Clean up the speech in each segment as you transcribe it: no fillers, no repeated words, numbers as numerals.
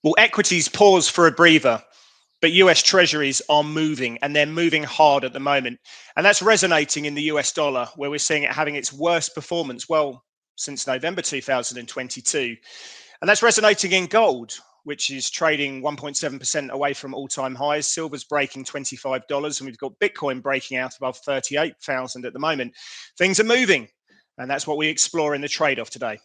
Well, equities pause for a breather, but US Treasuries are moving and they're moving hard at the moment. And that's resonating in the US dollar, where we're seeing it having its worst performance, well, since November 2022. And that's resonating in gold, which is trading 1.7% away from all-time highs. Silver's breaking $25, and we've got Bitcoin breaking out above 38,000 at the moment. Things are moving, and that's what we explore in the trade-off today.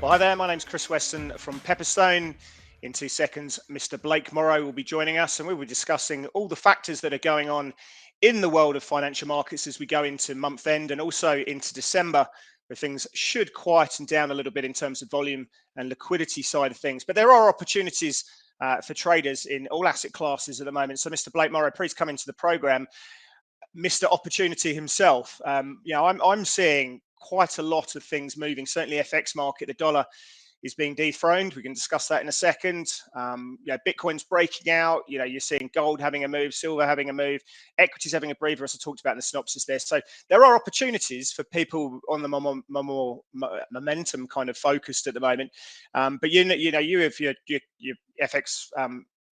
Well, hi there, my name's Chris Weston from Pepperstone. In 2 seconds, Mr. Blake Morrow will be joining us, and we'll be discussing all the factors that are going on in the world of financial markets as we go into month end and also into December, where things should quieten down a little bit in terms of volume and liquidity side of things. But there are opportunities for traders in all asset classes at the moment. So, Mr. Blake Morrow, please come into the program. Mr. Opportunity himself. I'm seeing quite a lot of things moving. Certainly, FX market, the dollar is being dethroned. We can discuss that in a second. Bitcoin's breaking out. You're seeing gold having a move, silver having a move, equities having a breather, as I talked about in the synopsis there. So there are opportunities for people on the more momentum kind of focused at the moment. But you have your FX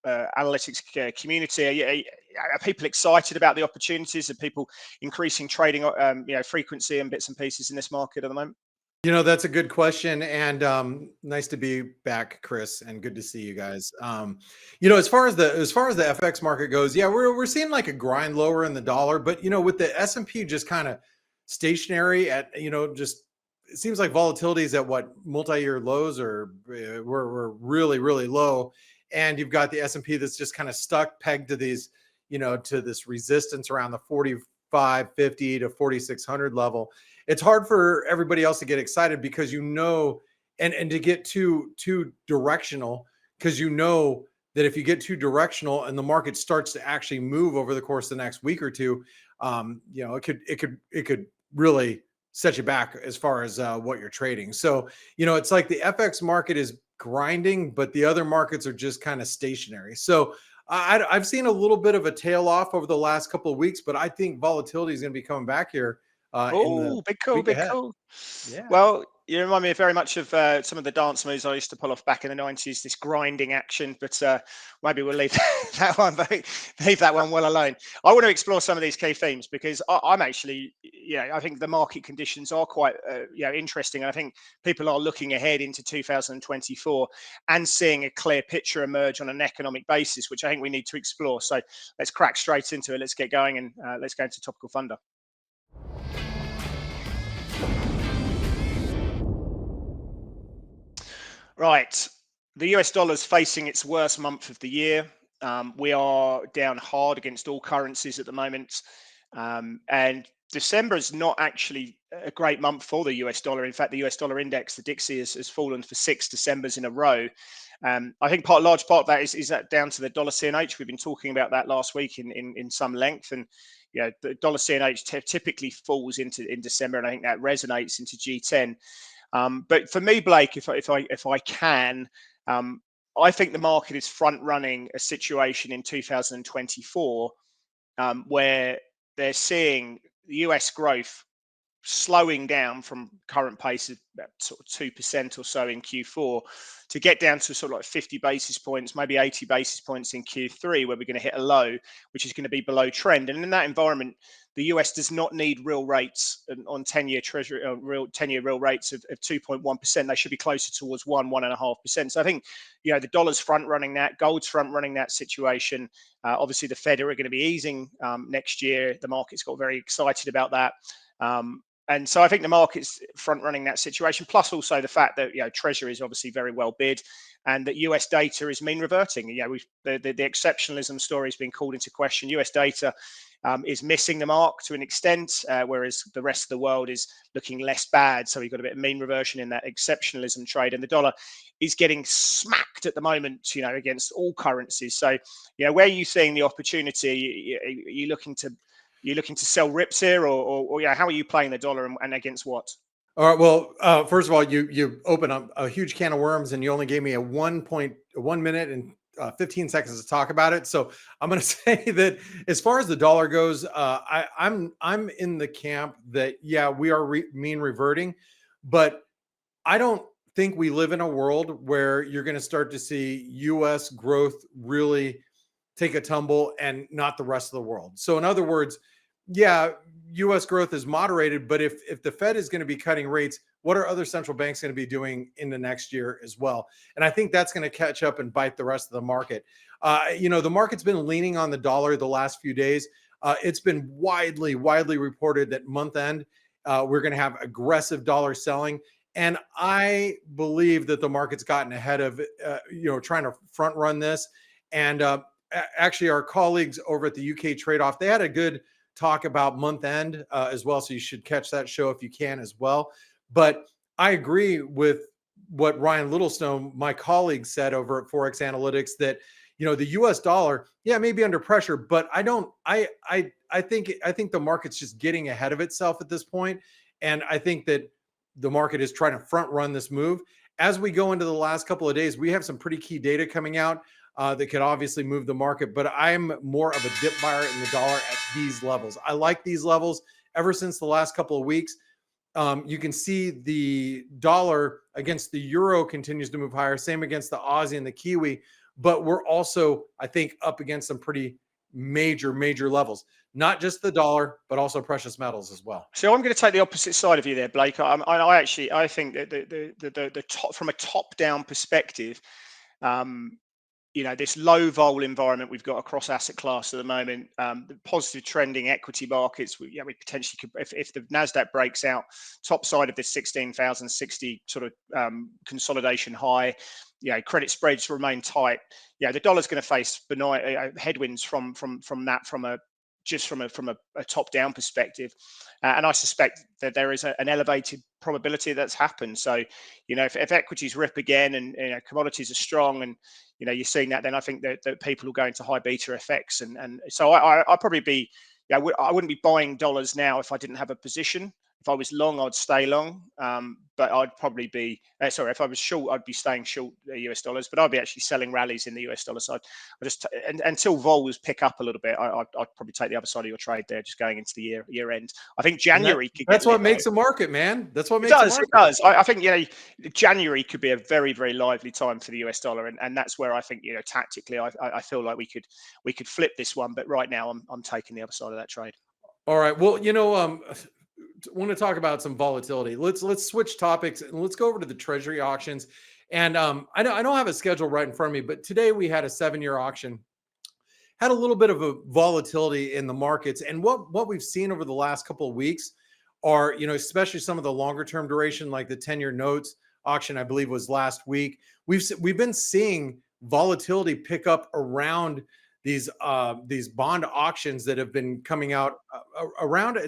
analytics community. Are people excited about the opportunities? Are people increasing trading frequency and bits and pieces in this market at the moment? That's a good question, and nice to be back, Chris, and good to see you guys. As far as the FX market goes, yeah, we're seeing like a grind lower in the dollar, but with the S&P just kind of stationary at just it seems like volatility is at what multi-year lows, or we're really really low, and you've got the S&P that's just kind of stuck pegged to these to this resistance around the 4550 to 4600 level. It's hard for everybody else to get excited because and to get too directional, because that if you get too directional and the market starts to actually move over the course of the next week or two, it could really set you back as far as what you're trading. So it's like the FX market is grinding, but the other markets are just kind of stationary. So I've seen a little bit of a tail off over the last couple of weeks, but I think volatility is going to be coming back here. Big cool. Yeah. Well, you remind me very much of some of the dance moves I used to pull off back in the 90s, this grinding action, but maybe we'll leave that one well alone. I want to explore some of these key themes because I'm actually, I think the market conditions are quite, interesting. And I think people are looking ahead into 2024 and seeing a clear picture emerge on an economic basis, which I think we need to explore. So let's crack straight into it. Let's get going and let's go into Topical Thunder. Right. The US dollar is facing its worst month of the year. We are down hard against all currencies at the moment. And December is not actually a great month for the US dollar. In fact, the US dollar index, the Dixie, has fallen for 6 Decembers in a row. I think large part of that is that down to the dollar CNH. We've been talking about that last week in some length. And the dollar CNH typically falls in December, and I think that resonates into G10. But for me, Blake, if I can, I think the market is front running a situation in 2024 where they're seeing the US growth slowing down from current pace of about sort of 2% or so in Q4 to get down to sort of like 50 basis points, maybe 80 basis points in Q3, where we're going to hit a low, which is going to be below trend. And in that environment, the US does not need real rates on 10-year Treasury, 10-year real rates of 2.1%. They should be closer towards 1.5%. So I think, the dollar's front running that, gold's front running that situation. Obviously, the Fed are going to be easing next year. The market's got very excited about that. And so I think the market's front running that situation, plus also the fact that Treasury is obviously very well bid, and that US data is mean reverting. The exceptionalism story has been called into question. US data is missing the mark to an extent, whereas the rest of the world is looking less bad. So we've got a bit of mean reversion in that exceptionalism trade, and the dollar is getting smacked at the moment, against all currencies. So, where are you seeing the opportunity? Are you looking to sell rips here, or how are you playing the dollar and against what? All right. Well, first of all, you open up a huge can of worms, and you only gave me a 1 minute and 15 seconds to talk about it. So I'm going to say that as far as the dollar goes, I'm in the camp that yeah, we are mean reverting, but I don't think we live in a world where you're going to start to see U.S. growth really take a tumble and not the rest of the world. So in other words, yeah, US growth is moderated, but if the Fed is going to be cutting rates, what are other central banks going to be doing in the next year as well? And I think that's going to catch up and bite the rest of the market. The market's been leaning on the dollar the last few days. It's been widely reported that month end, we're going to have aggressive dollar selling. And I believe that the market's gotten ahead of, trying to front run this. And actually, our colleagues over at the UK Trade Off, they had a good talk about month end as well. So you should catch that show if you can as well. But I agree with what Ryan Littlestone, my colleague, said over at Forex Analytics that, the US dollar, yeah, may be under pressure, but I think the market's just getting ahead of itself at this point. And I think that the market is trying to front run this move. As we go into the last couple of days, we have some pretty key data coming out that could obviously move the market, but I'm more of a dip buyer in the dollar at these levels. I like these levels ever since the last couple of weeks. You can see the dollar against the euro continues to move higher, same against the Aussie and the Kiwi, but we're also, I think, up against some pretty major levels, not just the dollar, but also precious metals as well. So I'm going to take the opposite side of you there, Blake. I think that the top, from a top-down perspective, this low vol environment we've got across asset class at the moment, the positive trending equity markets, we potentially could, if the NASDAQ breaks out top side of this 16,060 sort of consolidation high, credit spreads remain tight. The dollar's going to face benign headwinds from a top-down perspective, and I suspect that there is an elevated probability that's happened. So, if equities rip again and commodities are strong, and you're seeing that, then I think that people will go into high beta effects, and so I'll probably be, I wouldn't be buying dollars now if I didn't have a position. If I was long, I'd stay long, but I'd probably be if I was short, I'd be staying short the US dollars, but I'd be actually selling rallies in the US dollar side. Until vols pick up a little bit, I'd probably take the other side of your trade there, just going into the year end. I think January that's what makes a market, man. That's what makes it does. I think January could be a very lively time for the US dollar, and that's where I think tactically I feel like we could flip this one, but right now I'm taking the other side of that trade. All right. Well, want to talk about some volatility. Let's switch topics and let's go over to the Treasury auctions. And I don't have a schedule right in front of me, but today we had a 7-year auction, had a little bit of a volatility in the markets. And what we've seen over the last couple of weeks are, especially some of the longer term duration, like the 10-year notes auction, I believe was last week. We've been seeing volatility pick up around these bond auctions that have been coming out around,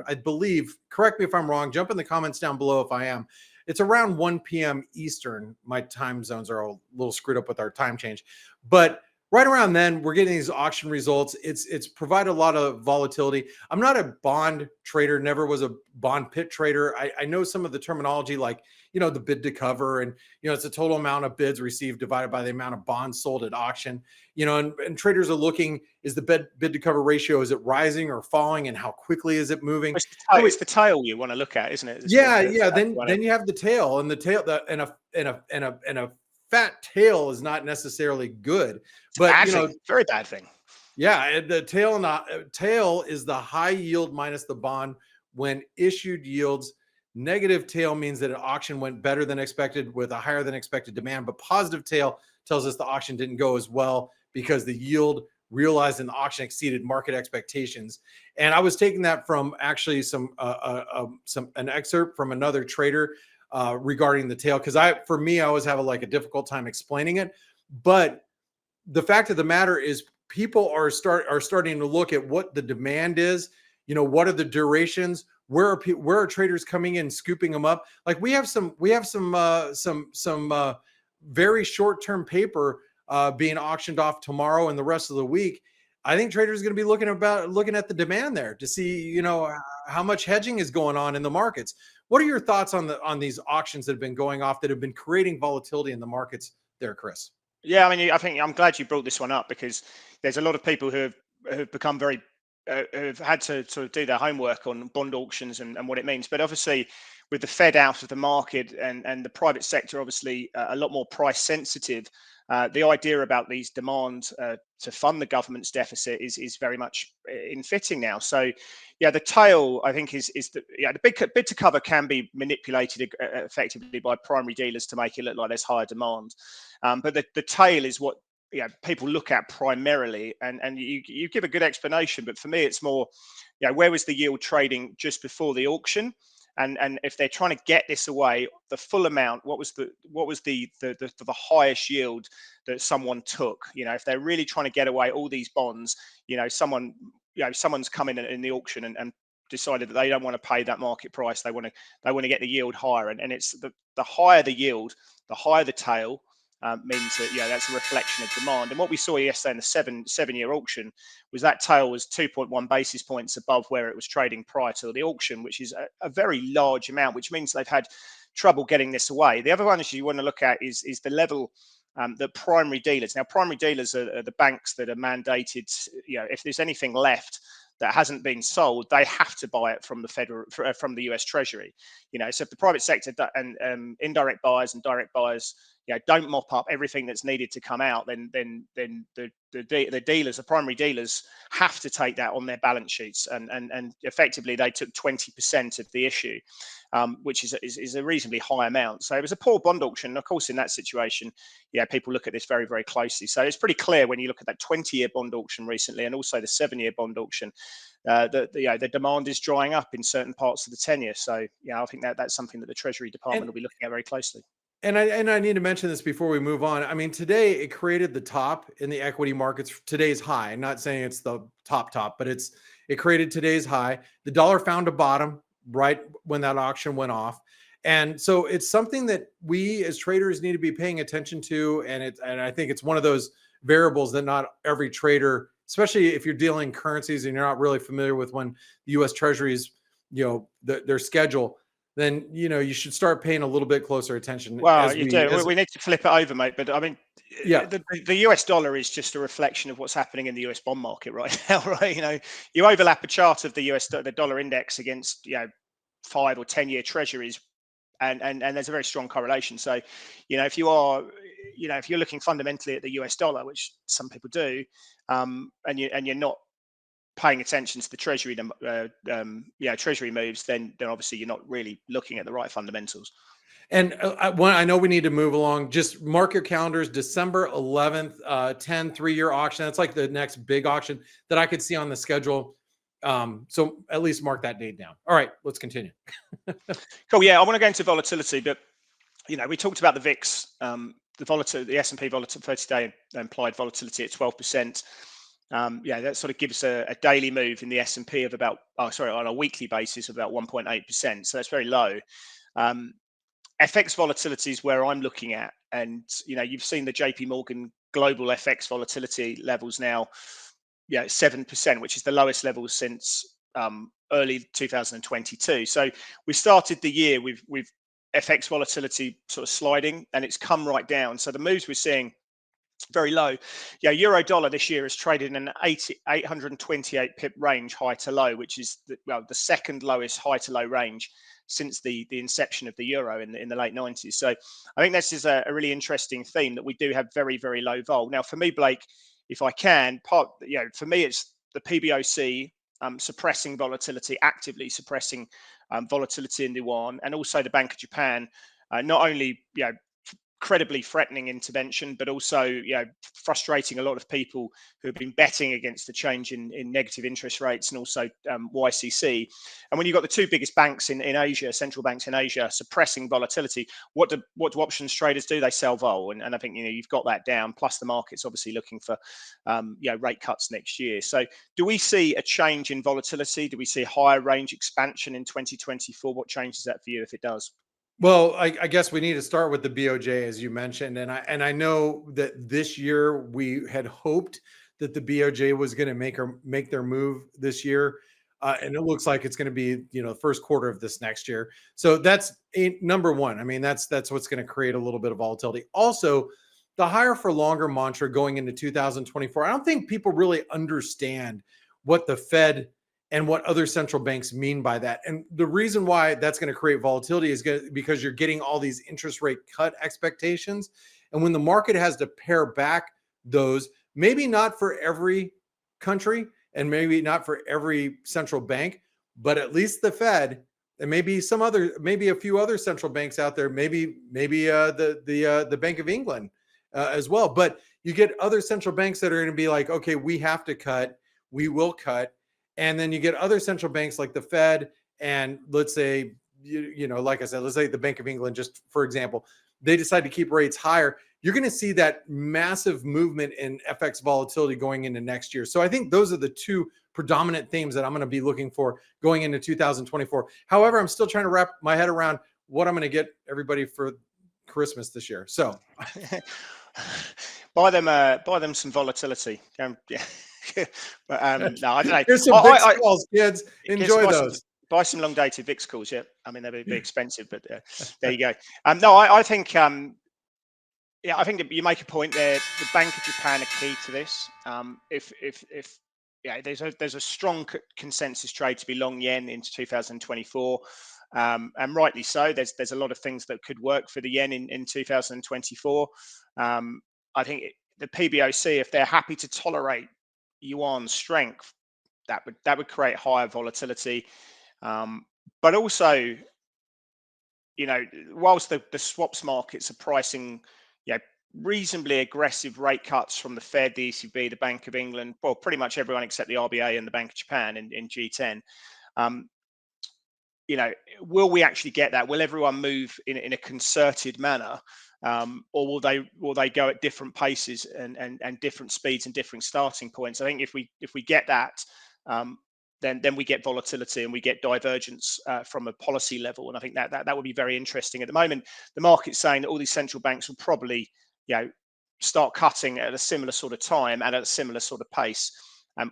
I believe, correct me if I'm wrong, jump in the comments down below if I am. It's around 1 p.m. Eastern. My time zones are a little screwed up with our time change, but right around then we're getting these auction results. It's provided a lot of volatility. I'm not a bond trader, never was a bond pit trader. I know some of the terminology, like the bid to cover, and it's the total amount of bids received divided by the amount of bonds sold at auction. And traders are looking, is the bid to cover ratio, is it rising or falling, and how quickly is it moving? It's the tail you want to look at, isn't it? Then you have the tail, and the tail and a fat tail is not necessarily good, but very bad thing. Yeah, the tail is the high yield minus the bond when issued yields. Negative tail means that an auction went better than expected with a higher than expected demand, but positive tail tells us the auction didn't go as well because the yield realized in the auction exceeded market expectations. And I was taking that from actually an excerpt from another trader regarding the tail, because I always have a difficult time explaining it. But the fact of the matter is, people are starting to look at what the demand is. What are the durations? Where are traders coming in, scooping them up? Like we have some very short-term paper being auctioned off tomorrow and the rest of the week I think traders are going to be looking at the demand there to see, you know, how much hedging is going on in the markets. What are your thoughts on these auctions that have been going off that have been creating volatility in the markets there, Chris? Yeah, I mean, I think I'm glad you brought this one up, because there's a lot of people who have become very who've had to sort of do their homework on bond auctions and what it means. But obviously, with the Fed out of the market and the private sector obviously a lot more price sensitive, the idea about these demands to fund the government's deficit is very much in fitting now. So, yeah, the tail, I think, is the bid to cover can be manipulated effectively by primary dealers to make it look like there's higher demand. But the tail is what people look at primarily, and you give a good explanation. But for me, it's more, where was the yield trading just before the auction? And if they're trying to get this away, the full amount, what was the highest yield that someone took? If they're really trying to get away all these bonds, someone's come in the auction and decided that they don't want to pay that market price. They want to get the yield higher, and it's the higher the yield, the higher the tail. Means that that's a reflection of demand. And what we saw yesterday in the seven-year auction was that tail was 2.1 basis points above where it was trading prior to the auction, which is a very large amount, which means they've had trouble getting this away. The other one issue you want to look at is the level that primary dealers. Now, primary dealers are the banks that are mandated. If there's anything left that hasn't been sold, they have to buy it from the US Treasury. So if the private sector and indirect buyers and direct buyers don't mop up everything that's needed to come out, then the dealers, the primary dealers, have to take that on their balance sheets, and effectively they took 20% of the issue, which is a reasonably high amount. So it was a poor bond auction. And of course, in that situation, people look at this very, very closely. So it's pretty clear when you look at that 20-year bond auction recently, and also the 7-year bond auction, the demand is drying up in certain parts of the 10-year. So I think that's something that the Treasury Department will be looking at very closely. And I need to mention this before we move on. I mean, today it created the top in the equity markets, today's high. I'm not saying it's the top, but it created today's high. The dollar found a bottom right when that auction went off. And so it's something that we as traders need to be paying attention to. And I think it's one of those variables that not every trader, especially if you're dealing currencies and you're not really familiar with when the US Treasury's, their schedule, then you should start paying a little bit closer attention. Well, you do. We need to flip it over, mate. But I mean, the US dollar is just a reflection of what's happening in the US bond market right now, right? You overlap a chart of the dollar index against 5 or 10-year treasuries, and there's a very strong correlation. So, if you're looking fundamentally at the US dollar, which some people do, and you're not paying attention to the treasury treasury moves, then obviously you're not really looking at the right fundamentals. And I know we need to move along. Just mark your calendars. December 11th, 10 3-year auction. That's like the next big auction that I could see on the schedule. So at least mark that date down. All right, let's continue. Cool. Yeah, I want to go into volatility, but we talked about the VIX, the S&P volatility 30-day implied volatility at 12%. That sort of gives a daily move in the S&P of about, on a weekly basis of about 1.8%. So that's very low. FX volatility is where I'm looking at, and you've seen the JP Morgan global FX volatility levels now, 7%, which is the lowest level since early 2022. So we started the year with FX volatility sort of sliding, and it's come right down. So the moves we're seeing very low. Euro dollar this year has traded in an 828 pip range high to low, which is the second lowest high to low range since the inception of the euro in the late 90s. So I think this is a really interesting theme, that we do have very, very low vol. Now, for me, Blake, if I can, for me, it's the PBOC suppressing volatility, actively suppressing volatility in the yuan, and also the Bank of Japan, not only incredibly threatening intervention, but also frustrating a lot of people who have been betting against the change in negative interest rates, and also YCC. And when you've got the two biggest banks in Asia, central banks in Asia, suppressing volatility, what do options traders do? They sell vol, and I think you've got that down. Plus the market's obviously looking for rate cuts next year. So do we see a change in volatility? Do we see higher range expansion in 2024? What changes that for you if it does? Well, I guess we need to start with the BOJ, as you mentioned, and I know that this year we had hoped that the BOJ was going to make their move this year. And it looks like it's going to be, first quarter of this next year. So that's number one. I mean, that's what's going to create a little bit of volatility. Also, the higher for longer mantra going into 2024. I don't think people really understand what the Fed and what other central banks mean by that. And the reason why that's going to create volatility is because you're getting all these interest rate cut expectations. And when the market has to pare back those, maybe not for every country, and maybe not for every central bank, but at least the Fed, and maybe a few other central banks out there, maybe the Bank of England as well. But you get other central banks that are going to be like, okay, we have to cut, we will cut, and then you get other central banks like the Fed, and let's say, like I said, let's say the Bank of England, just for example, they decide to keep rates higher. You're going to see that massive movement in FX volatility going into next year. So I think those are the two predominant themes that I'm going to be looking for going into 2024. However, I'm still trying to wrap my head around what I'm going to get everybody for Christmas this year. So buy them some volatility. Yeah. But no, I don't know. Here's some VIX calls, kids. Enjoy those. Buy some long dated VIX calls. Yeah, I mean they'll be expensive, but there you go. No, I think. Yeah, I think that you make a point there. The Bank of Japan are key to this. There's a strong consensus trade to be long yen into 2024, and rightly so. There's a lot of things that could work for the yen in 2024. I think the PBOC, if they're happy to tolerate yuan strength, that would create higher volatility. But also, whilst the swaps markets are pricing reasonably aggressive rate cuts from the Fed, the ECB, the Bank of England, well, pretty much everyone except the RBA and the Bank of Japan in G10. Will we actually get that? Will everyone move in a concerted manner, or will they go at different paces and different speeds and different starting points? I think if we get that, then we get volatility and we get divergence from a policy level, and I think that would be very interesting. At the moment, the market's saying that all these central banks will probably start cutting at a similar sort of time and at a similar sort of pace,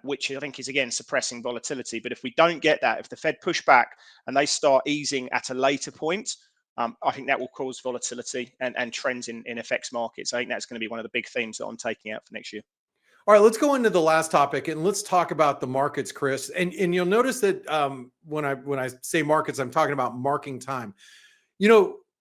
which I think is again suppressing volatility. But if we don't get that, if the Fed push back and they start easing at a later point, I think that will cause volatility and trends in FX markets. I think that's going to be one of the big themes that I'm taking out for next year. All right, let's go into the last topic and let's talk about the markets, Chris. And you'll notice that when I say markets, I'm talking about marking time.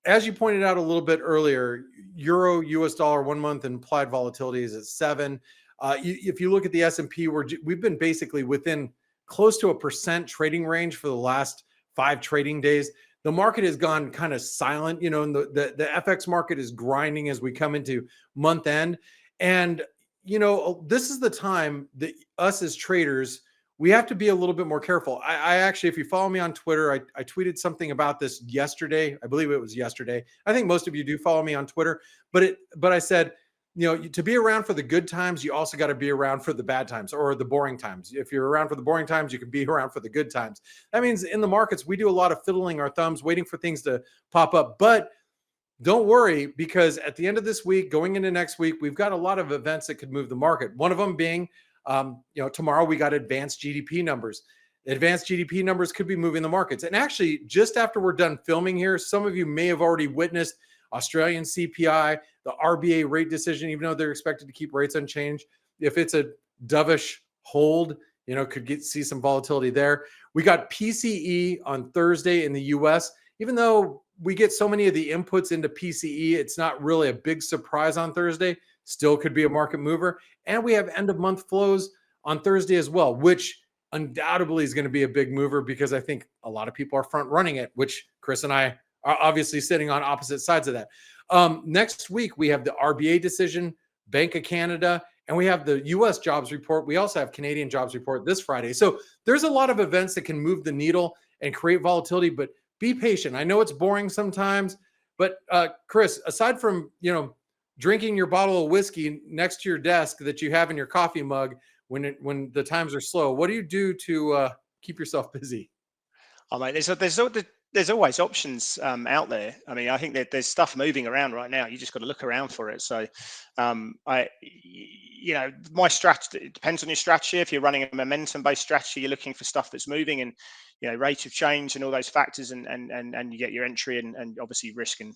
As you pointed out a little bit earlier, euro US dollar 1 month implied volatility is at 7. If you look at the S&P, we've been basically within close to 1% trading range for the last 5 trading days. The market has gone kind of silent, and the FX market is grinding as we come into month end. And this is the time that us as traders, we have to be a little bit more careful. I actually, if you follow me on Twitter, I tweeted something about this yesterday. I believe it was yesterday. I think most of you do follow me on Twitter, but I said, to be around for the good times, you also got to be around for the bad times or the boring times. If you're around for the boring times, you can be around for the good times. That means in the markets, we do a lot of fiddling our thumbs, waiting for things to pop up. But don't worry, because at the end of this week, going into next week, we've got a lot of events that could move the market. One of them being, tomorrow we got advanced GDP numbers. Advanced GDP numbers could be moving the markets. And actually, just after we're done filming here, some of you may have already witnessed Australian CPI, the RBA rate decision, even though they're expected to keep rates unchanged. If it's a dovish hold, could see some volatility there. We got PCE on Thursday in the US. Even though we get so many of the inputs into PCE, it's not really a big surprise on Thursday. Still could be a market mover. And we have end of month flows on Thursday as well, which undoubtedly is going to be a big mover because I think a lot of people are front running it, which Chris and I are obviously sitting on opposite sides of that. Next week, we have the RBA decision, Bank of Canada, and we have the US jobs report. We also have Canadian jobs report this Friday. So there's a lot of events that can move the needle and create volatility, but be patient. I know it's boring sometimes, but Chris, aside from, drinking your bottle of whiskey next to your desk that you have in your coffee mug when the times are slow, what do you do to keep yourself busy? Oh, mate, there's there's always options out there. I mean, I think that there's stuff moving around right now. You just got to look around for it. So, my strategy, it depends on your strategy. If you're running a momentum-based strategy, you're looking for stuff that's moving and, rate of change and all those factors, and you get your entry and obviously risk and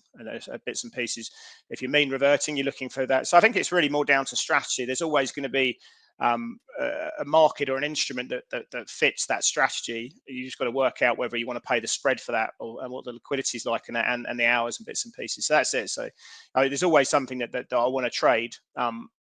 bits and pieces. If you're mean reverting, you're looking for that. So I think it's really more down to strategy. There's always going to be a market or an instrument that fits that strategy. You just got to work out whether you want to pay the spread for that and what the liquidity is like and the hours and bits and pieces. So that's it. So there's always something that I want to trade.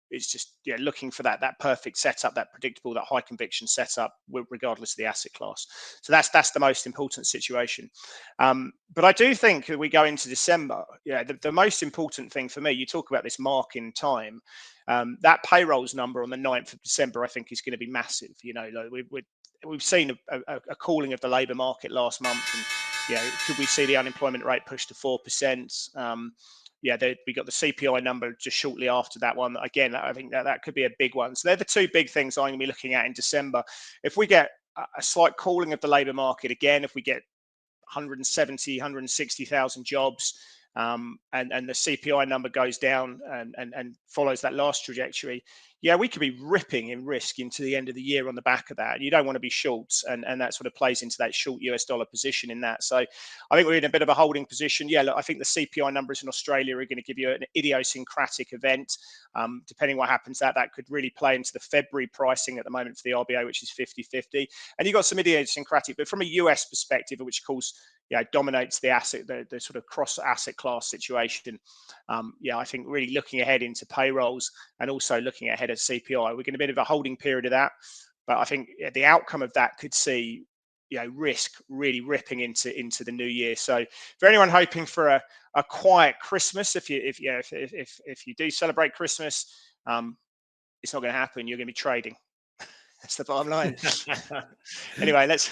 It's just looking for that perfect setup, that predictable, that high conviction setup, regardless of the asset class. So that's the most important situation. But I do think that we go into December. The most important thing for me, you talk about this mark in time. That payrolls number on the 9th of December, I think, is going to be massive. We've seen a cooling of the labour market last month, and could we see the unemployment rate push to 4%? We got the CPI number just shortly after that one. Again, I think that could be a big one. So they're the two big things I'm going to be looking at in December. If we get a slight cooling of the labour market again, if we get 170, 160,000 jobs, and the CPI number goes down and follows that last trajectory, we could be ripping in risk into the end of the year on the back of that. You don't want to be shorts, and that sort of plays into that short US dollar position in that. So I think we're in a bit of a holding position. Look, I think the CPI numbers in Australia are going to give you an idiosyncratic event. Depending what happens, that could really play into the February pricing at the moment for the RBA, which is 50-50. And you've got some idiosyncratic, but from a US perspective, which calls dominates the asset, the sort of cross asset class situation. I think really looking ahead into payrolls and also looking ahead at CPI, we're going to be a bit of a holding period of that. But I think the outcome of that could see risk really ripping into the new year. So for anyone hoping for a quiet Christmas, if you do celebrate Christmas, it's not going to happen. You're going to be trading. That's the bottom line. Anyway, there's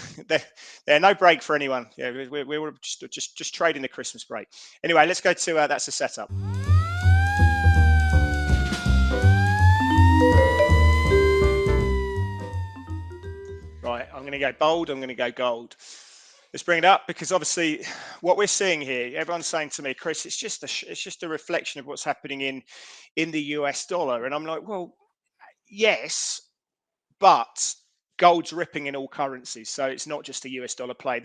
no break for anyone. We were just trading the Christmas break. Anyway, let's go to that's a setup. Right, I'm going to go bold. I'm going to go gold. Let's bring it up because obviously what we're seeing here, everyone's saying to me, Chris, it's just a reflection of what's happening in the US dollar, and I'm like, well, yes. But gold's ripping in all currencies, so it's not just a US dollar play.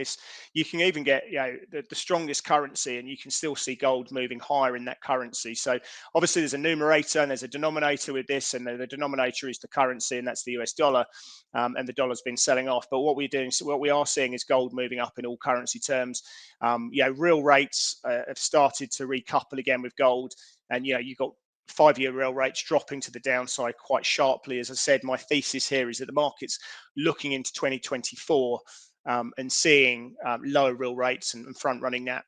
You can even get the strongest currency, and you can still see gold moving higher in that currency. So obviously there's a numerator and there's a denominator with this, and the denominator is the currency, and that's the US dollar, and the dollar's been selling off. But what we are seeing is gold moving up in all currency terms. Real rates have started to recouple again with gold, and you've got 5-year real rates dropping to the downside quite sharply. As I said, my thesis here is that the market's looking into 2024 and seeing lower real rates and front running that.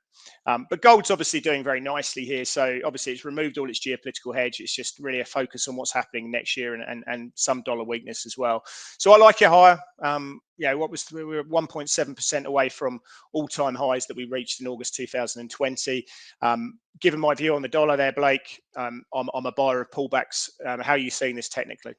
But gold's obviously doing very nicely here. So obviously it's removed all its geopolitical hedge. It's just really a focus on what's happening next year and some dollar weakness as well. So I like it higher. We were 1.7% away from all-time highs that we reached in August 2020. Given my view on the dollar there, Blake, I'm a buyer of pullbacks. How are you seeing this technically?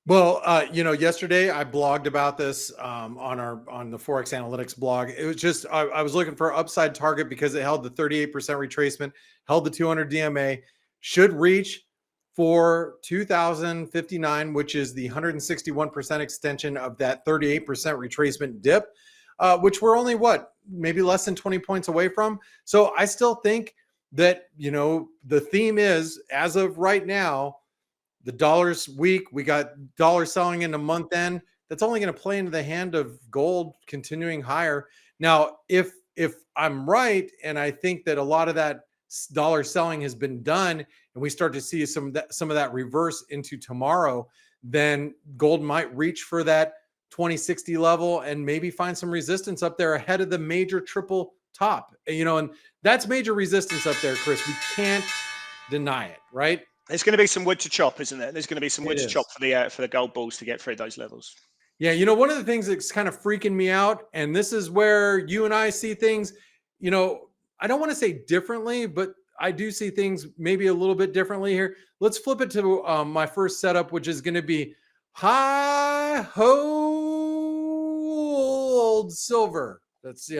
Well, yesterday I blogged about this on the Forex Analytics blog. It was just I was looking for an upside target because it held the 38% retracement, held the 200 DMA, should reach for 2059, which is the 161% extension of that 38% retracement dip, which we're only maybe less than 20 points away from. So I still think that the theme is, as of right now, the dollar's weak. We got dollar selling into month end. That's only going to play into the hand of gold continuing higher. Now, if I'm right, and I think that a lot of that dollar selling has been done, and we start to see some of that reverse into tomorrow, then gold might reach for that 2060 level and maybe find some resistance up there ahead of the major triple top. And that's major resistance up there, Chris. We can't deny it, right? There's going to be some wood to chop, isn't there? There's going to be some wood to chop for the gold bulls to get through those levels. Yeah, one of the things that's kind of freaking me out, and this is where you and I see things, I don't want to say differently, but I do see things maybe a little bit differently here. Let's flip it to my first setup, which is going to be high hold silver. That's,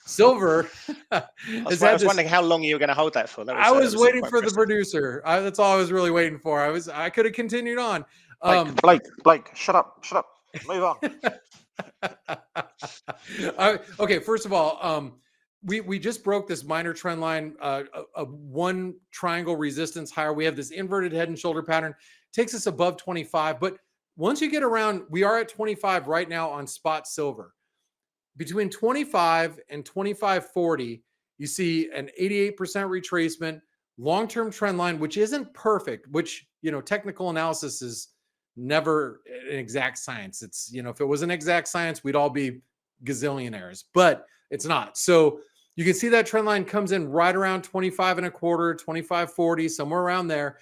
silver I has I had was this. wondering how long you were going to hold that for. I That was was waiting quite for the impressive. producer. That's all I was really waiting for. I could have continued on. Blake, shut up, move on. Okay, first of all, we just broke this minor trend line, a one triangle resistance higher. We have this inverted head and shoulder pattern, takes us above 25. But once you get around, we are at 25 right now on spot silver. Between 25 and 25.40, you see an 88% retracement, long-term trend line, which isn't perfect, which, technical analysis is never an exact science. It's, if it was an exact science, we'd all be gazillionaires, but it's not. So you can see that trend line comes in right around 25 and a quarter, 25.40, somewhere around there.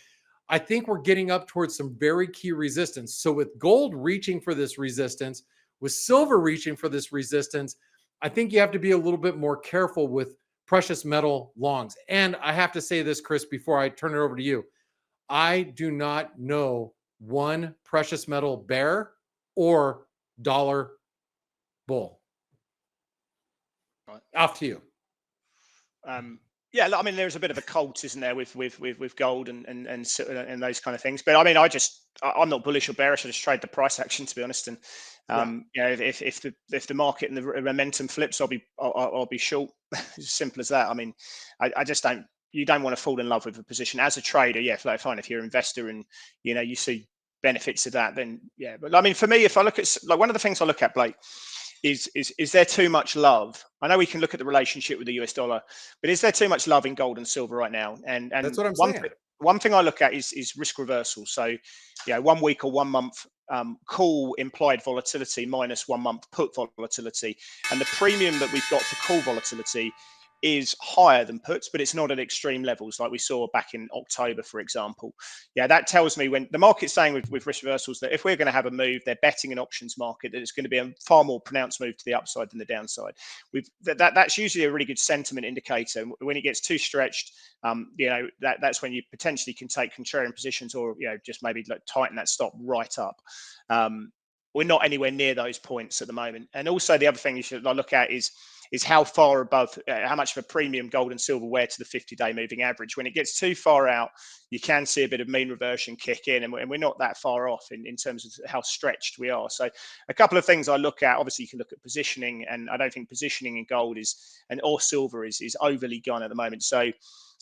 I think we're getting up towards some very key resistance. So with gold reaching for this resistance, with silver reaching for this resistance, I think you have to be a little bit more careful with precious metal longs. And I have to say this, Chris, before I turn it over to you. I do not know one precious metal bear or dollar bull. Right. Off to you. Yeah, I mean, there's a bit of a cult, isn't there, with gold and those kind of things. But I mean, I'm not bullish or bearish. I just trade the price action, to be honest. And if the market and the momentum flips, I'll be short. As simple as that. I mean, I just don't. You don't want to fall in love with a position as a trader. Yeah, fine. If you're an investor and you see benefits of that, then yeah. But I mean, for me, if I look at one of the things I look at, Blake, is there too much love? I know we can look at the relationship with the US dollar, but is there too much love in gold and silver right now? And that's what I'm saying. One thing I look at is risk reversal. So, 1 week or 1 month call implied volatility minus 1 month put volatility, and the premium that we've got for call volatility is higher than puts, but it's not at extreme levels like we saw back in October, for example. Yeah, that tells me when the market's saying with risk reversals that if we're going to have a move, they're betting an options market that it's going to be a far more pronounced move to the upside than the downside. That's usually a really good sentiment indicator. When it gets too stretched, that's when you potentially can take contrarian positions or just maybe tighten that stop right up. We're not anywhere near those points at the moment. And also the other thing you should look at is how far above, how much of a premium gold and silver wear to the 50-day moving average. When it gets too far out, you can see a bit of mean reversion kick in, and we're not that far off in terms of how stretched we are. So a couple of things I look at, obviously you can look at positioning, and I don't think positioning in gold or silver is overly gone at the moment. So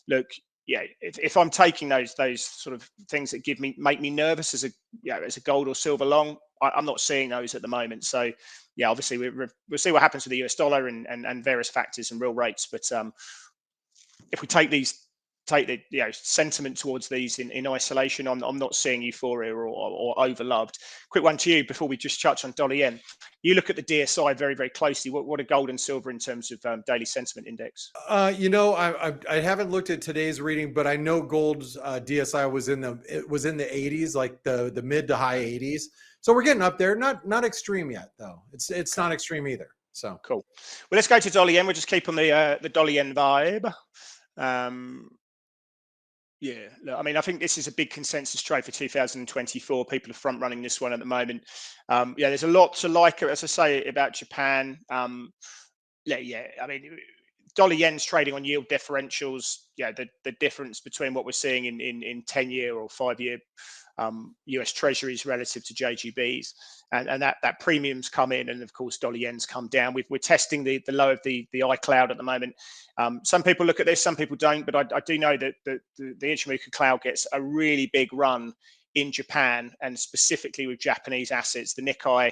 look, yeah, if I'm taking those sort of things that make me nervous as a gold or silver long, I'm not seeing those at the moment. So yeah, obviously we'll see what happens with the US dollar and various factors and real rates. But if we take the sentiment towards these in isolation, I'm not seeing euphoria or overloved. Quick one to you before we just touch on dollar yen. You look at the DSI very, very closely. What are gold and silver in terms of daily sentiment index? I haven't looked at today's reading, but I know gold's DSI was in the 80s, like the mid to high 80s. So we're getting up there. Not extreme yet, though. It's not extreme either. So cool. Well, let's go to dollar yen. We'll just keep on the dollar yen vibe. Yeah, look, I mean, I think this is a big consensus trade for 2024. People are front running this one at the moment. There's a lot to like, as I say, about Japan. I mean, dollar yen's trading on yield differentials. Yeah, the difference between what we're seeing in 10-year or 5-year US Treasuries relative to JGBs, and that premiums come in, and of course dollar yen's come down. We're testing the low of the iCloud at the moment. Some people look at this, some people don't, but I do know that the Ichimoku cloud gets a really big run in Japan, and specifically with Japanese assets, the Nikkei,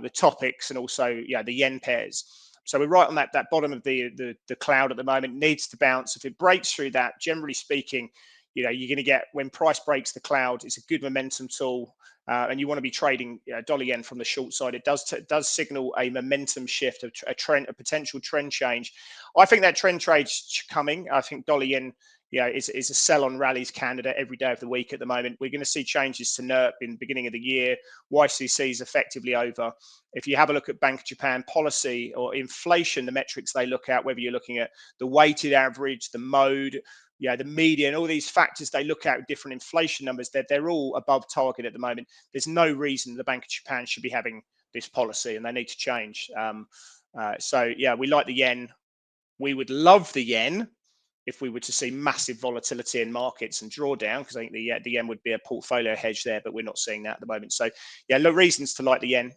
the Topics, and also the yen pairs. So we're right on that bottom of the cloud at the moment. Needs to bounce. If it breaks through that, generally speaking, you're going to get, when price breaks the cloud, it's a good momentum tool, and you want to be trading dollar yen from the short side. It does signal a momentum shift, a potential trend change. I think that trend trade's coming. I think dollar yen is a sell on rallies candidate every day of the week at the moment. We're going to see changes to NERP in the beginning of the year. YCC is effectively over. If you have a look at Bank of Japan policy or inflation, the metrics they look at, whether you're looking at the weighted average, the mode, the median, all these factors they look at with different inflation numbers, they're all above target at the moment. There's no reason the Bank of Japan should be having this policy, and they need to change. So yeah, we like the yen. We would love the yen if we were to see massive volatility in markets and drawdown, because I think the yen would be a portfolio hedge there, but we're not seeing that at the moment. So yeah, no reasons to like the yen.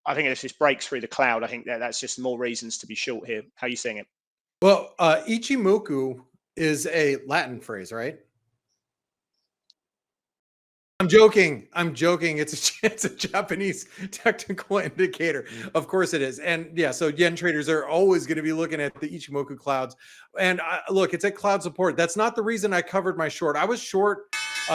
I think if this breaks through the cloud, I think that's just more reasons to be short here. How are you seeing it? Well, Ichimoku is a Latin phrase, right? I'm joking. I'm joking. It's a Japanese technical indicator. Of course it is. And yeah, so yen traders are always going to be looking at the Ichimoku clouds. And look, it's at cloud support. That's not the reason I covered my short. I was short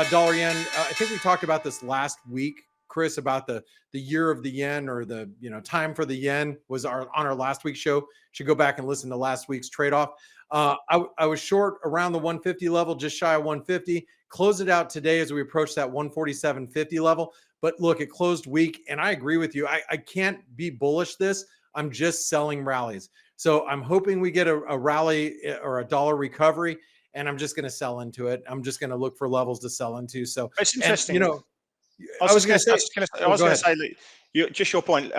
dollar yen. I think we talked about this last week, Chris, about the year of the yen, or the time for the yen was on our last week's show. Should go back and listen to last week's trade off. I was short around the 150 level, just shy of 150. Close it out today as we approach that 147.50 level. But look, it closed weak, and I agree with you. I can't be bullish this. I'm just selling rallies. So I'm hoping we get a rally or a dollar recovery, and I'm just going to sell into it. I'm just going to look for levels to sell into. So It's interesting. I was going to say, just your point.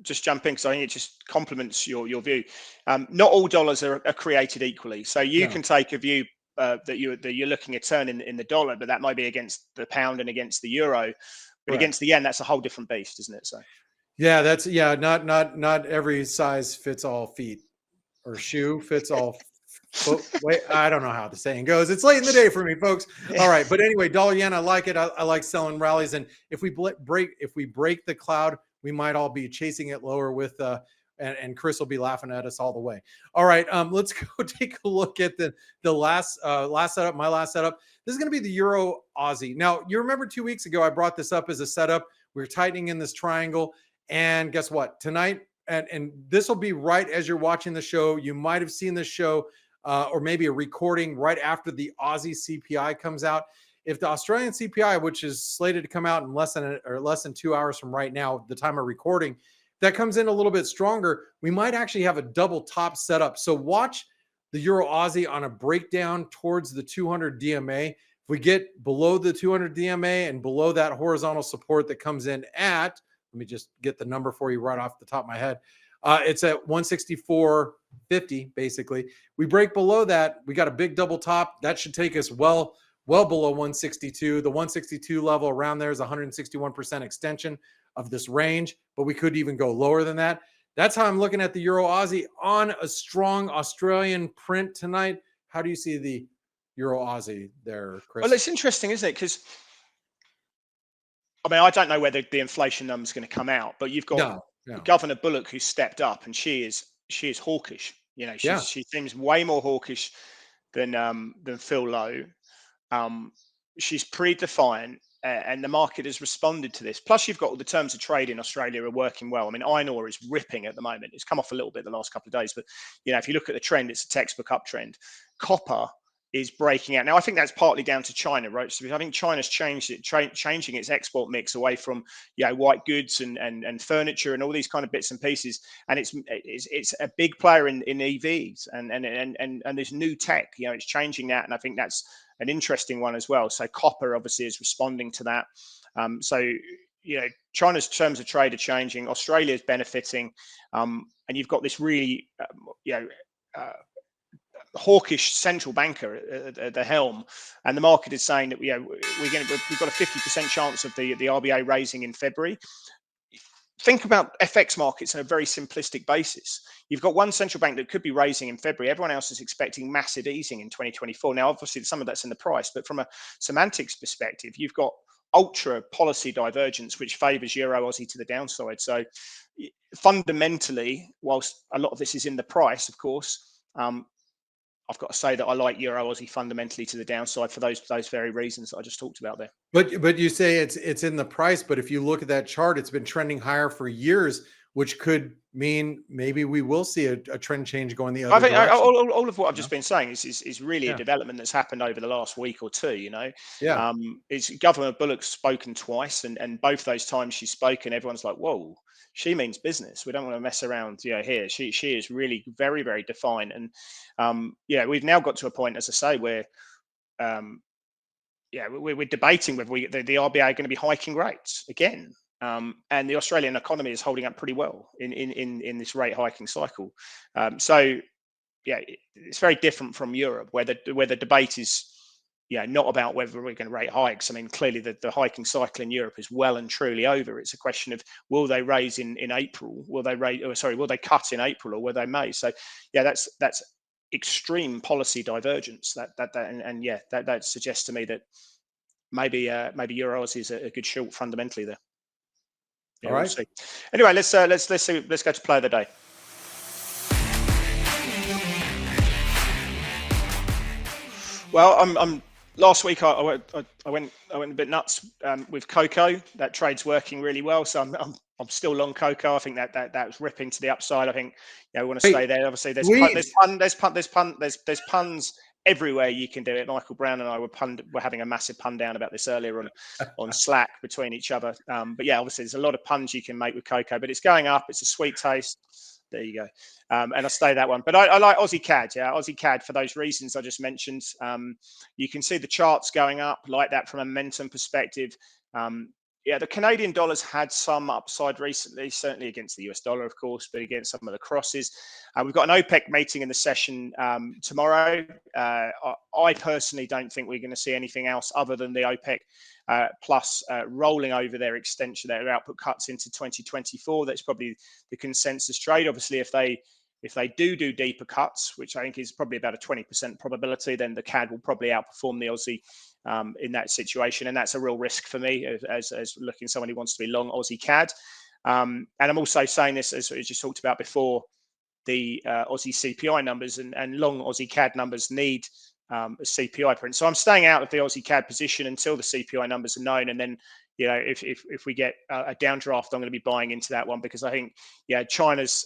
Just jump in, because I think it just complements your view. Not all dollars are created equally. So you can take a view that you're looking at turning in the dollar, but that might be against the pound and against the euro. But against the yen, that's a whole different beast, isn't it? So yeah, not every size fits all feet, or shoe fits all. Wait, I don't know how the saying goes. It's late in the day for me, folks. All right, but anyway, dollar yen, I like it. I like selling rallies, and if we break the cloud, we might all be chasing it lower with and Chris will be laughing at us all the way. All right, let's go take a look at the last setup. My last setup. This is going to be the Euro Aussie. Now, you remember 2 weeks ago I brought this up as a setup. We were tightening in this triangle, and guess what? Tonight, and this will be right as you're watching the show. You might have seen this show. Or maybe a recording right after the Aussie CPI comes out. If the Australian CPI, which is slated to come out in less than 2 hours from right now, the time of recording, that comes in a little bit stronger, we might actually have a double top setup. So watch the Euro Aussie on a breakdown towards the 200 DMA. If we get below the 200 DMA and below that horizontal support that comes in at, let me just get the number for you right off the top of my head. It's at 164.50, basically. We break below that, we got a big double top. That should take us well below 162. The 162 level around there is 161% extension of this range, but we could even go lower than that. That's how I'm looking at the Euro Aussie on a strong Australian print tonight. How do you see the Euro Aussie there, Chris? Well, it's interesting, isn't it? Because I mean, I don't know whether the inflation number is going to come out, but you've got Governor Bullock, who stepped up, and she is hawkish. She seems way more hawkish than Phil Lowe. She's pretty defiant, and the market has responded to this. Plus, you've got all the terms of trade in Australia are working well. I mean, iron ore is ripping at the moment. It's come off a little bit the last couple of days, but if you look at the trend, it's a textbook uptrend. Copper is breaking out. Now, I think that's partly down to China, right? So I think China's changing its export mix away from white goods and furniture and all these kind of bits and pieces. And it's a big player in EVs and there's new tech. It's changing that, and I think that's an interesting one as well. So copper obviously is responding to that. China's terms of trade are changing. Australia is benefiting, and you've got this really hawkish central banker at the helm, and the market is saying that we've got a 50% chance of the RBA raising in February. Think about FX markets on a very simplistic basis. You've got one central bank that could be raising in February. Everyone else is expecting massive easing in 2024. Now, obviously, some of that's in the price, but from a semantics perspective, you've got ultra policy divergence, which favors Euro Aussie to the downside. So fundamentally, whilst a lot of this is in the price, of course, I've got to say that I like Euro Aussie fundamentally to the downside for those very reasons that I just talked about there. But you say it's in the price, but if you look at that chart, it's been trending higher for years, which could mean maybe we will see a trend change going the other direction. I think all of what I've just been saying is really a development that's happened over the last week or two. It's Governor Bullock's spoken twice, and both those times she's spoken, everyone's like, whoa, she means business. We don't want to mess around here. She is really very, very defined. And we've now got to a point, as I say, where we're debating whether the RBA are going to be hiking rates again. and the Australian economy is holding up pretty well in this rate hiking cycle. So yeah, it's very different from Europe, where the debate is not about whether we're going to rate hikes. I mean, clearly the hiking cycle in Europe is well and truly over. It's a question of, will they raise in April? Will they will they cut in April, or will they May? So yeah, that's extreme policy divergence. That suggests to me that maybe EURAUD is a good short fundamentally there. Yeah, all right. We'll see. Anyway, let's go to play of the day. Well, I'm last week I went a bit nuts with cocoa. That trade's working really well, so I'm still long cocoa. I think that was ripping to the upside. I think we want to stay there. Obviously, there's puns everywhere you can do it. Michael Brown and I were having a massive pun down about this earlier on Slack between each other. But yeah, obviously there's a lot of puns you can make with cocoa, but it's going up. It's a sweet taste. There you go. And I stay that one. But I like Aussie CAD. Yeah, Aussie CAD for those reasons I just mentioned. You can see the charts going up like that from a momentum perspective. The Canadian dollar's had some upside recently, certainly against the US dollar, of course, but against some of the crosses. We've got an OPEC meeting in the session tomorrow. I personally don't think we're going to see anything else other than the OPEC plus rolling over their extension, their output cuts into 2024. That's probably the consensus trade. Obviously, if they do deeper cuts, which I think is probably about a 20% probability, then the CAD will probably outperform the Aussie in that situation, and that's a real risk for me as looking someone who wants to be long Aussie CAD. And I'm also saying this, as we just talked about before, the Aussie CPI numbers and long Aussie CAD numbers need a CPI print. So I'm staying out of the Aussie CAD position until the CPI numbers are known, and then if we get a downdraft, I'm going to be buying into that one, because I think China's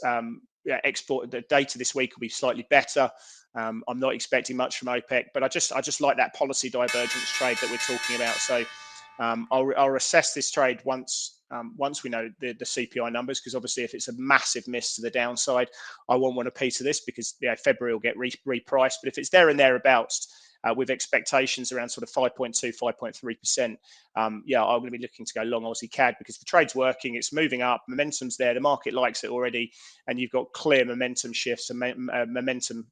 export the data this week will be slightly better. I'm not expecting much from OPEC, but I just like that policy divergence trade that we're talking about. So I'll assess this trade once we know the CPI numbers, because obviously if it's a massive miss to the downside, I won't want a piece of this, because February will get repriced. But if it's there and thereabouts, with expectations around sort of 5.2, 5.3%, I'm going to be looking to go long Aussie CAD, because the trade's working, it's moving up, momentum's there, the market likes it already, and you've got clear momentum shifts and momentum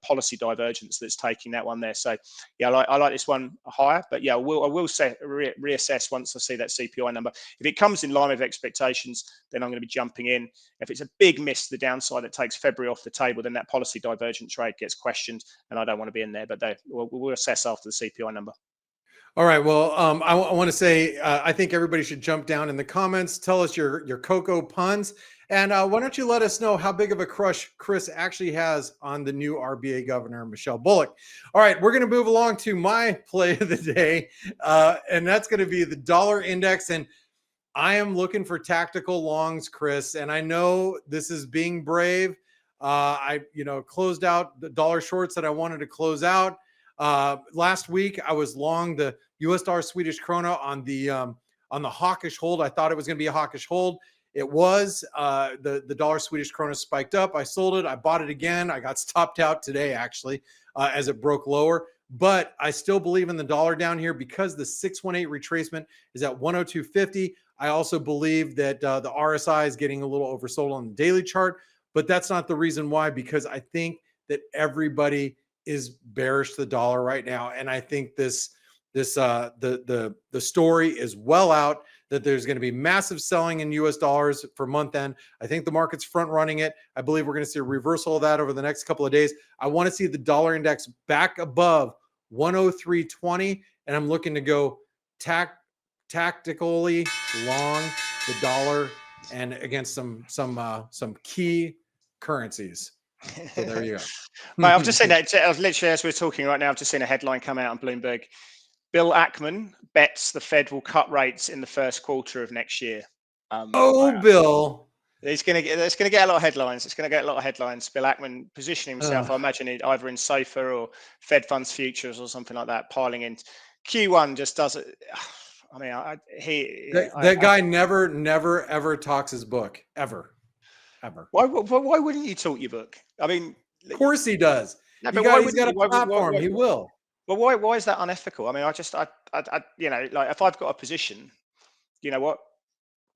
policy divergence that's taking that one there. So I like this one higher, but I will reassess once I see that CPI number. If it comes in line with expectations, then I'm going to be jumping in. If it's a big miss to the downside that takes February off the table, then that policy divergent trade gets questioned, and I don't want to be in there. But we'll assess after the CPI number. All right. Well, I want to say I think everybody should jump down in the comments. Tell us your cocoa puns, and why don't you let us know how big of a crush Chris actually has on the new RBA governor, Michelle Bullock. All right, we're going to move along to my play of the day, and that's going to be the dollar index. And I am looking for tactical longs, Chris, and I know this is being brave. I closed out the dollar shorts that I wanted to close out. Last week I was long the US dollar Swedish krona on the hawkish hold. I thought it was going to be a hawkish hold. It was. The dollar Swedish krona spiked up. I sold it. I bought it again. I got stopped out today, actually, as it broke lower. But I still believe in the dollar down here, because the 618 retracement is at 102.50. I also believe that the RSI is getting a little oversold on the daily chart, but that's not the reason why, because I think that everybody is bearish to the dollar right now, and I think the story is well out that there's going to be massive selling in US dollars for month end. I think the market's front running it. I believe we're going to see a reversal of that over the next couple of days. I want to see the dollar index back above 103.20, and I'm looking to go tactically long the dollar and against some key currencies. So there you go. Right, I've just seen that. Literally, as we're talking right now, I've just seen a headline come out on Bloomberg. Bill Ackman bets the Fed will cut rates in the first quarter of next year. Bill. It's going to get a lot of headlines. It's going to get a lot of headlines. Bill Ackman positioning himself, I imagine, it either in SOFR or Fed funds futures or something like that, piling in. Q1 just does it. I mean, that guy never ever talks his book, ever. Why wouldn't you talk your book? I mean, of course he does. No, he's got a platform. He will. Well, why is that unethical? I mean, I if I've got a position, you know what?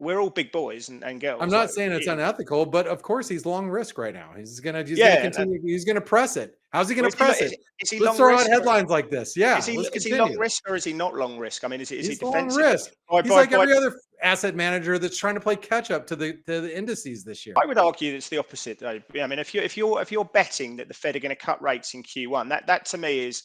we're all big boys and girls. I'm not saying it's unethical, but of course he's long risk right now. He's gonna Yeah, continue. He's gonna press it. How's he gonna well, press it? is he Let's long throw out risk? headlines like this. Yeah, Is he let's is he long continue. risk or is he not long risk? I mean, is he He's long defensive? risk. He's like every other asset manager that's trying to play catch up to the indices this year. I would argue it's the opposite, though. I mean, if you're betting that the Fed are going to cut rates in Q1, that to me is,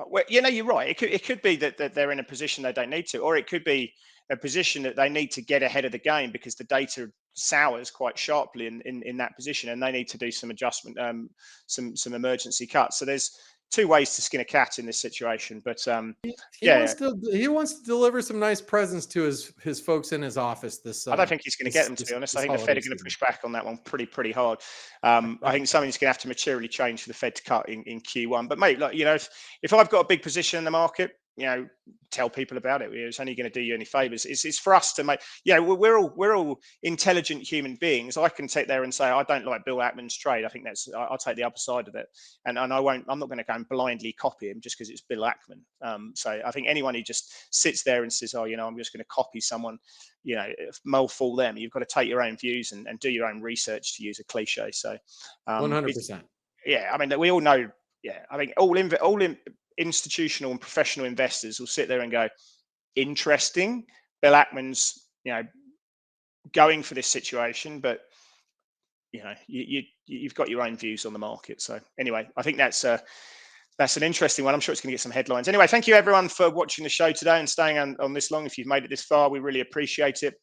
well, you know, you're right. It could be that they're in a position they don't need to, or it could be a position that they need to get ahead of the game because the data sours quite sharply in that position, and they need to do some adjustment, some emergency cuts. So there's two ways to skin a cat in this situation. But he wants to deliver some nice presents to his folks in his office this. I don't think he's going to get them, to be honest. I think the Fed are going to push back on that one pretty hard. I think something's going to have to materially change for the Fed to cut in Q1. But mate, like, you know, if I've got a big position in the market, you know, tell people about it. It's only going to do you any favors. It's for us to make, you know, we're all intelligent human beings. I can sit there and say, I don't like Bill Ackman's trade. I think I'll take the other side of it. And I'm not going to go and blindly copy him just because it's Bill Ackman. So I think anyone who just sits there and says, oh, you know, I'm just going to copy someone, you know, mold fool them. You've got to take your own views and do your own research, to use a cliche. So 100%. Yeah. I mean, we all know. Yeah. I think all institutional and professional investors will sit there and go, interesting, Bill Ackman's, you know, going for this situation, but you know, you've got your own views on the market. So anyway, I think that's an interesting one. I'm sure it's going to get some headlines. Anyway, thank you everyone for watching the show today and staying on this long. If you've made it this far, we really appreciate it.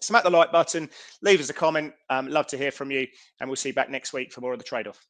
Smack the like button, leave us a comment. Love to hear from you, and we'll see you back next week for more of the trade-off.